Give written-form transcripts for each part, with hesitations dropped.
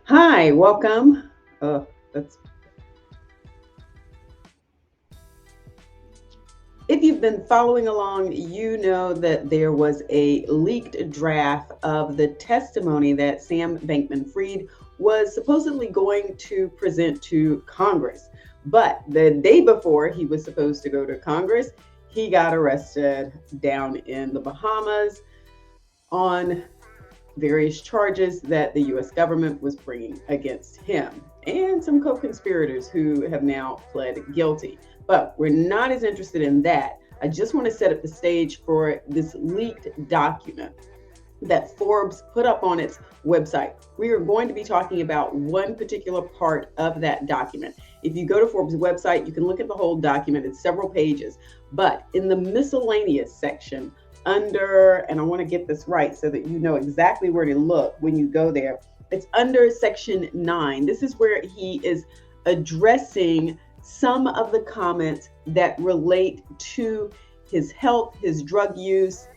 Hi, welcome. That's If you've been following along, you know that there was a leaked draft of the testimony that Sam Bankman-Fried was supposedly going to present to Congress. But the day before he was supposed to go to Congress, he got arrested down in the Bahamas on various charges that the US government was bringing against him and some co conspirators who have now pled guilty. But we're not as interested in that. I just want to set up the stage for this leaked document that Forbes put up on its website. We are going to be talking about one particular part of that document. If you go to Forbes' website, you can look at the whole document. It's several pages. But in the miscellaneous section, under, and I want to get this right so that you know exactly where to look when you go there, it's under section 9. This is where he is addressing some of the comments that relate to his health, his drug use,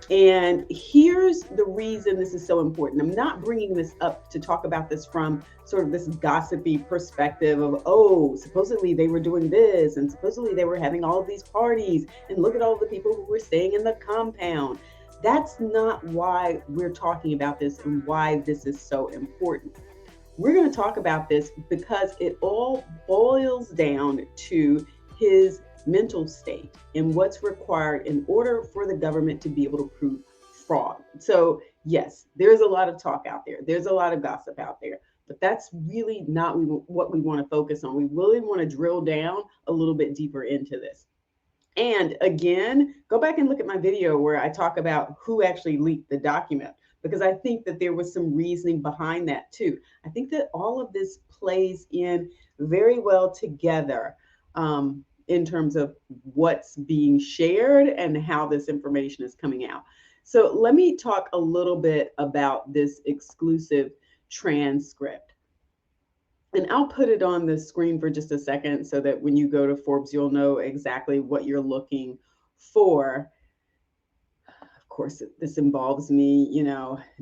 and here's the reason this is so important. I'm not bringing this up to talk about this from sort of this gossipy perspective of, oh, supposedly they were doing this and supposedly they were having all of these parties and look at all the people who were staying in the compound. That's not why we're talking about this and why this is so important. We're going to talk about this because it all boils down to his mental state and what's required in order for the government to be able to prove fraud. So, yes, there's a lot of talk out there, there's a lot of gossip out there, but that's really not what we want to focus on. We really want to drill down a little bit deeper into this. And again, go back and look at my video where I talk about who actually leaked the document, because I think that there was some reasoning behind that too. I think that all of this plays in very well together in terms of what's being shared and how this information is coming out. So let me talk a little bit about this exclusive transcript. And I'll put it on the screen for just a second so that when you go to Forbes, you'll know exactly what you're looking for. Of course, this involves me,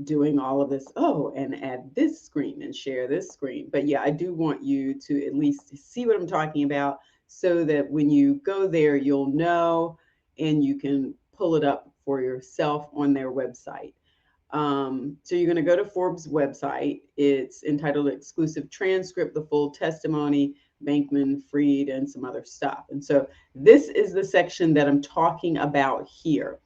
doing all of this. Oh, and add this screen and share this screen. But yeah, I do want you to at least see what I'm talking about so that when you go there, you'll know and you can pull it up for yourself on their website. So you're going to go to Forbes' website. It's entitled Exclusive Transcript, the full testimony, Bankman-Fried, and some other stuff. And so this is the section that I'm talking about here.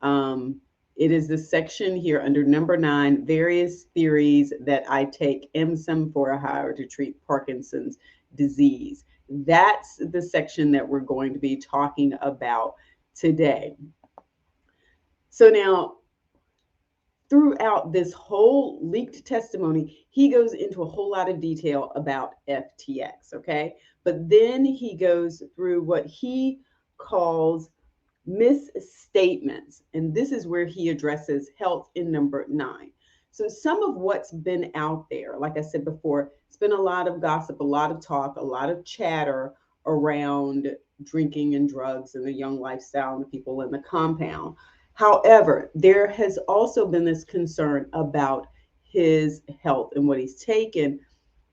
It is the section here under number 9, various theories that I take MSM for a hire to treat Parkinson's disease. That's the section that we're going to be talking about today. So now, throughout this whole leaked testimony, he goes into a whole lot of detail about FTX, okay? But then he goes through what he calls misstatements, and this is where he addresses health in number 9. So some of what's been out there, like I said before, it's been a lot of gossip, a lot of talk, a lot of chatter around drinking and drugs and the young lifestyle and the people in the compound. However, there has also been this concern about his health and what he's taken,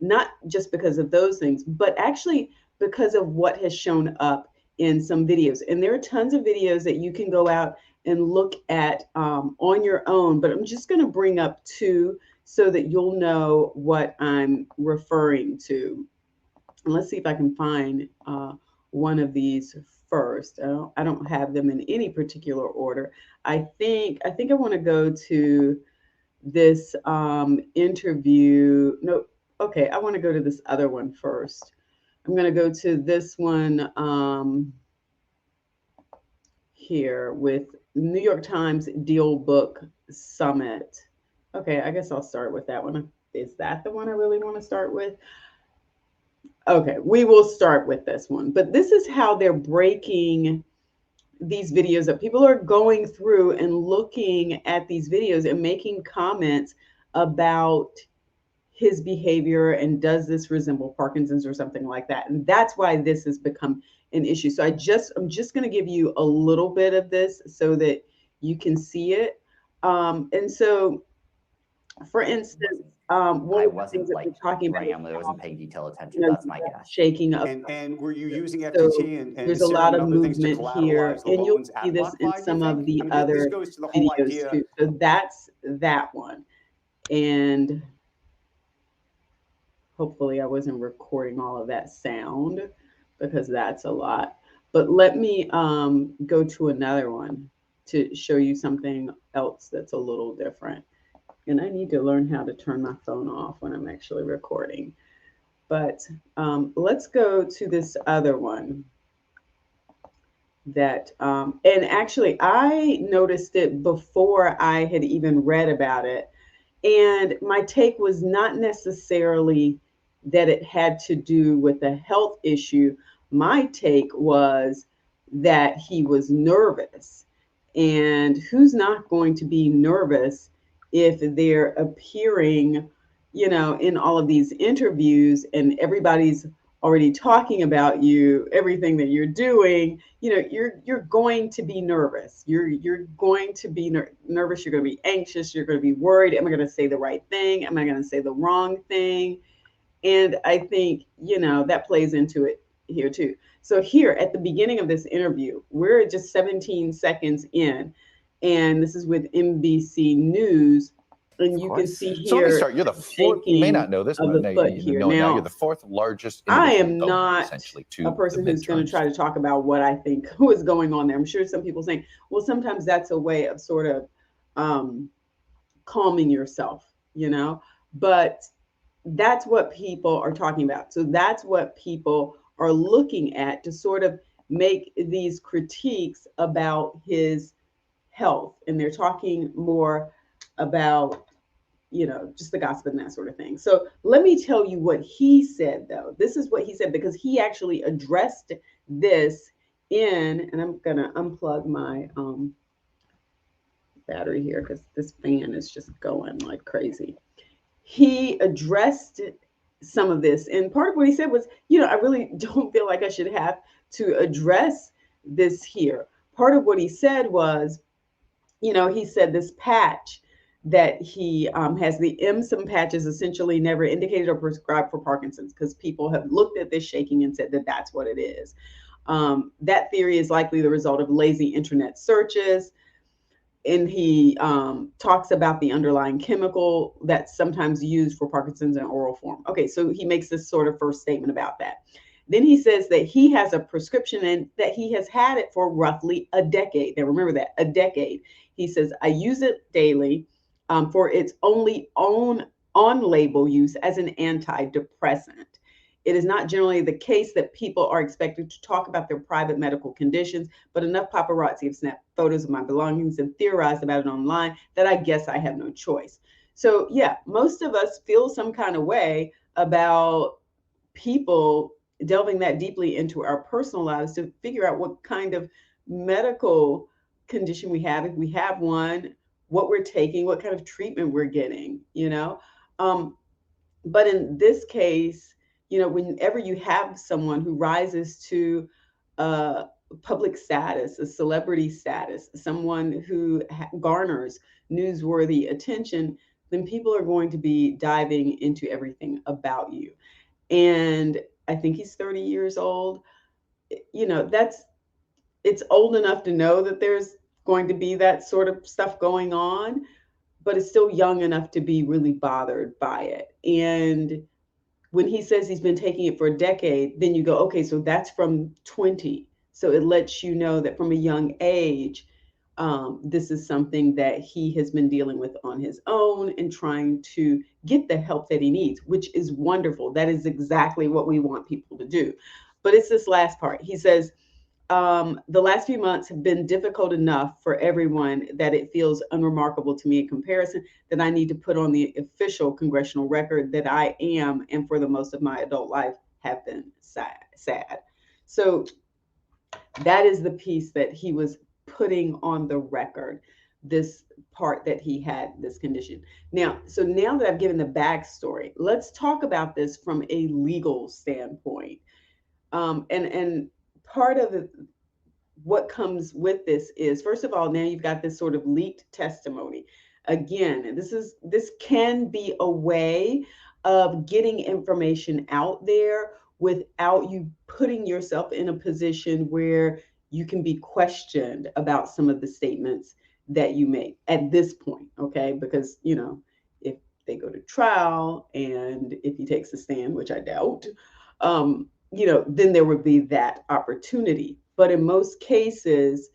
not just because of those things, but actually because of what has shown up in some videos. And there are tons of videos that you can go out and look at on your own, but I'm just going to bring up 2 so that you'll know what I'm referring to. And let's see if I can find one of these first. I don't have them in any particular order. I think I want to go to this interview. No, okay, I want to go to this other one first. I'm going to go to this one here with New York Times Deal Book Summit. Okay, I guess I'll start with that one. Is that the one I really want to start with? Okay, we will start with this one. But this is how they're breaking these videos up. People are going through and looking at these videos and making comments about his behavior and does this resemble Parkinson's or something like that. And that's why this has become an issue. So I'm just going to give you a little bit of this so that you can see it. And so, for instance, One I of the things wasn't that we're like talking about is running. I wasn't paying detailed you attention. know, That's you my got guess. shaking of And were you using so FTT and there's a lot Serum and of other things to movement here, collateralize the and you'll loans see at this in BlockFi, do you some of think? the I mean, this other goes to the whole videos idea. too. So that's that one. And hopefully I wasn't recording all of that sound because that's a lot. But let me go to another one to show you something else that's a little different. And I need to learn how to turn my phone off when I'm actually recording. But let's go to this other one that, and actually, I noticed it before I had even read about it. And my take was not necessarily that it had to do with a health issue. My take was that he was nervous. And who's not going to be nervous if they're appearing, in all of these interviews and everybody's already talking about you, everything that you're doing, you're going to be nervous. You're going to be nervous. You're going to be anxious. You're going to be worried. Am I going to say the right thing? Am I going to say the wrong thing? And I think, that plays into it here too. So here at the beginning of this interview, we're just 17 seconds in, and this is with NBC News. And you can see So let me here start. You're the fourth. You may shaking not know this, of but the foot here. know it now. You're Now, the fourth largest I individual am donor, not essentially, a to the person who's going to midterms. try to talk about what I think was going on there. I'm sure some people saying, well, sometimes that's a way of sort of calming yourself, but that's what people are talking about. So that's what people are looking at to sort of make these critiques about his health. And they're talking more about, just the gossip and that sort of thing. So let me tell you what he said, though. This is what he said, because he actually addressed this and I'm going to unplug my battery here because this fan is just going like crazy. He addressed some of this. And part of what he said was, I really don't feel like I should have to address this here. Part of what he said was, he said this patch that he has, the IMSM patch, is essentially never indicated or prescribed for Parkinson's because people have looked at this shaking and said that that's what it is. That theory is likely the result of lazy internet searches. And he talks about the underlying chemical that's sometimes used for Parkinson's in oral form. Okay, so he makes this sort of first statement about that. Then he says that he has a prescription and that he has had it for roughly a decade. Now, remember that, a decade. He says, I use it daily for its only on-label use as an antidepressant. It is not generally the case that people are expected to talk about their private medical conditions, but enough paparazzi have snapped photos of my belongings and theorized about it online that I guess I have no choice. So, yeah, most of us feel some kind of way about people delving that deeply into our personal lives to figure out what kind of medical condition we have, if we have one, what we're taking, what kind of treatment we're getting, But in this case, whenever you have someone who rises to public status, a celebrity status, someone who garners newsworthy attention, then people are going to be diving into everything about you. And I think he's 30 years old. It's old enough to know that there's going to be that sort of stuff going on, but it's still young enough to be really bothered by it. And when he says he's been taking it for a decade, then you go, okay, so that's from 20. So it lets you know that from a young age, this is something that he has been dealing with on his own and trying to get the help that he needs, which is wonderful. That is exactly what we want people to do. But it's this last part. He says, the last few months have been difficult enough for everyone that it feels unremarkable to me in comparison that I need to put on the official congressional record that I am, and for the most of my adult life, have been sad. So that is the piece that he was putting on the record, this part that he had this condition. Now that I've given the backstory, let's talk about this from a legal standpoint. And part of what comes with this is, first of all, now you've got this sort of leaked testimony. Again, this can be a way of getting information out there without you putting yourself in a position where you can be questioned about some of the statements that you make at this point, okay? Because, if they go to trial and if he takes a stand, which I doubt, then there would be that opportunity. But in most cases,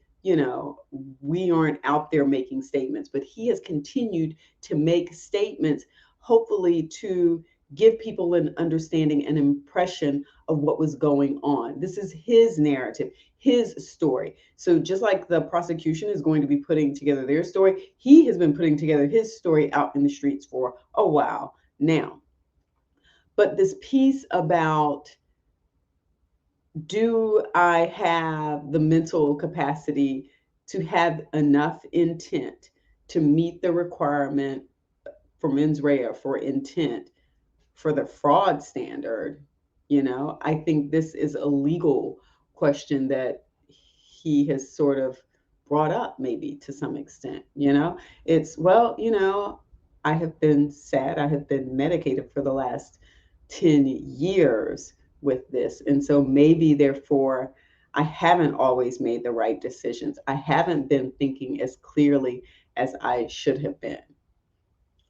we aren't out there making statements, but he has continued to make statements, hopefully to give people an understanding, an impression of what was going on. This is his narrative, his story. So just like the prosecution is going to be putting together their story, he has been putting together his story out in the streets for a while now. But this piece about, do I have the mental capacity to have enough intent to meet the requirement for mens rea, for intent, for the fraud standard? I think this is a legal question that he has sort of brought up, maybe to some extent. It's, well, I have been sad, I have been medicated for the last 10 years with this. And so maybe, therefore, I haven't always made the right decisions. I haven't been thinking as clearly as I should have been.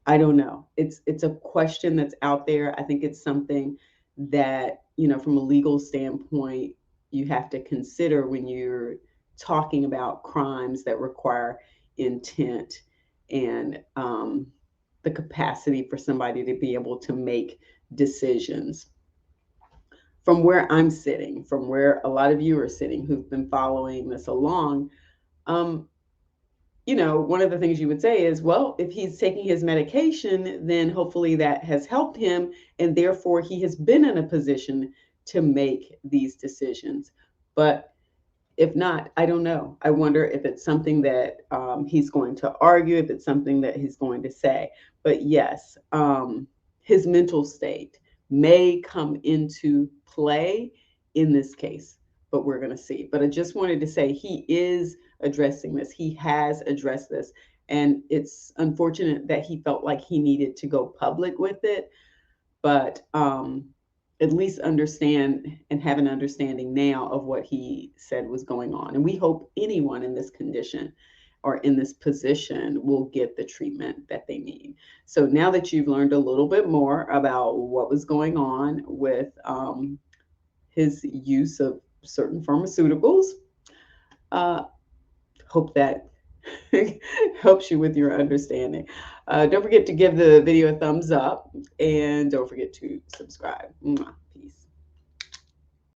I don't know. It's a question that's out there. I think it's something that, from a legal standpoint, you have to consider when you're talking about crimes that require intent and the capacity for somebody to be able to make decisions. From where I'm sitting, from where a lot of you are sitting who've been following this along, um, one of the things you would say is, well, if he's taking his medication, then hopefully that has helped him, and therefore he has been in a position to make these decisions. But if not, I don't know. I wonder if it's something that he's going to argue, if it's something that he's going to say. But yes, his mental state may come into play in this case, but we're going to see. But I just wanted to say he is addressing this. He has addressed this. And it's unfortunate that he felt like he needed to go public with it. But at least understand and have an understanding now of what he said was going on. And we hope anyone in this condition or in this position will get the treatment that they need. So now that you've learned a little bit more about what was going on with his use of certain pharmaceuticals, hope that helps you with your understanding. Don't forget to give the video a thumbs up, and don't forget to subscribe. Mwah. Peace.